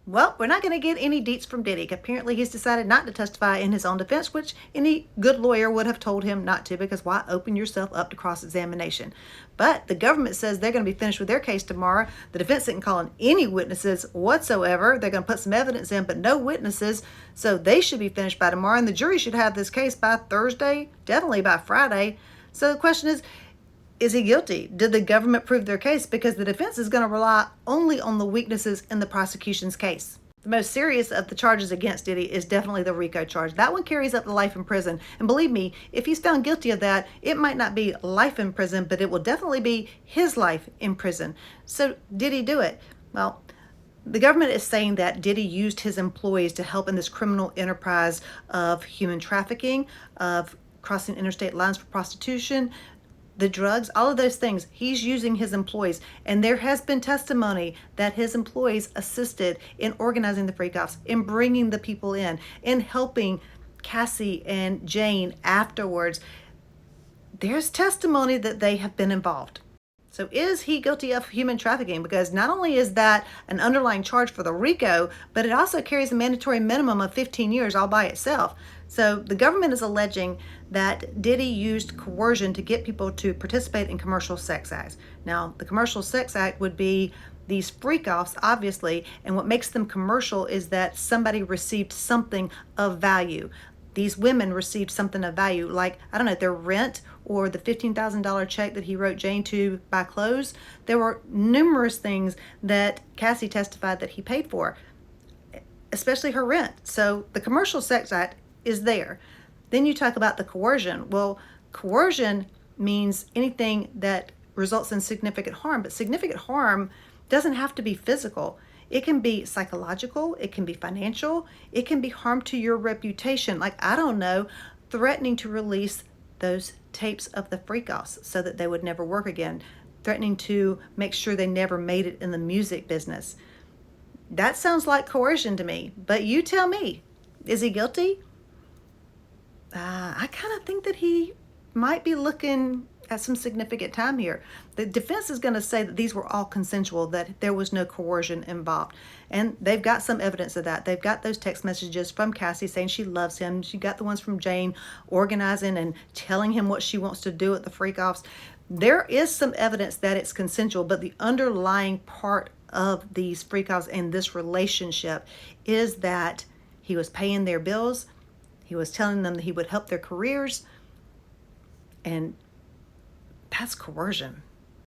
Well, we're not going to get any deets from Diddy. Apparently, he's decided not to testify in his own defense, which any good lawyer would have told him not to, because why open yourself up to cross-examination? But the government says they're going to be finished with their case tomorrow. The defense isn't calling any witnesses whatsoever. They're going to put some evidence in, but no witnesses. So they should be finished by tomorrow, and the jury should have this case by Thursday, definitely by Friday. So the question is he guilty? Did the government prove their case? Because the defense is going to rely only on the weaknesses in the prosecution's case. The most serious of the charges against Diddy is definitely the RICO charge. That one carries up to life in prison. And believe me, if he's found guilty of that, it might not be life in prison, but it will definitely be his life in prison. So did he do it? Well, the government is saying that Diddy used his employees to help in this criminal enterprise of human trafficking, of crossing interstate lines for prostitution, the drugs, all of those things. He's using his employees. And there has been testimony that his employees assisted in organizing the freak-offs, in bringing the people in helping Cassie and Jane afterwards. There's testimony that they have been involved. So is he guilty of human trafficking? Because not only is that an underlying charge for the RICO, but it also carries a mandatory minimum of 15 years all by itself. So the government is alleging that Diddy used coercion to get people to participate in commercial sex acts. Now, the commercial sex act would be these freak-offs, obviously, and what makes them commercial is that somebody received something of value. These women received something of value, like, I don't know, their rent or the $15,000 check that he wrote Jane to buy clothes. There were numerous things that Cassie testified that he paid for, especially her rent. So the commercial sex act is there. Then you talk about the coercion. Well, coercion means anything that results in significant harm, but significant harm doesn't have to be physical. It can be psychological, it can be financial, it can be harm to your reputation. Like, I don't know, threatening to release those tapes of the freak-offs so that they would never work again, threatening to make sure they never made it in the music business. That sounds like coercion to me, but you tell me, is he guilty? I kind of think that he might be looking at some significant time here. The defense is going to say that these were all consensual, that there was no coercion involved. And they've got some evidence of that. They've got those text messages from Cassie saying she loves him. She got the ones from Jane organizing and telling him what she wants to do at the freak-offs. There is some evidence that it's consensual, but the underlying part of these freak-offs and this relationship is that he was paying their bills. He was telling them that he would help their careers. And that's coercion.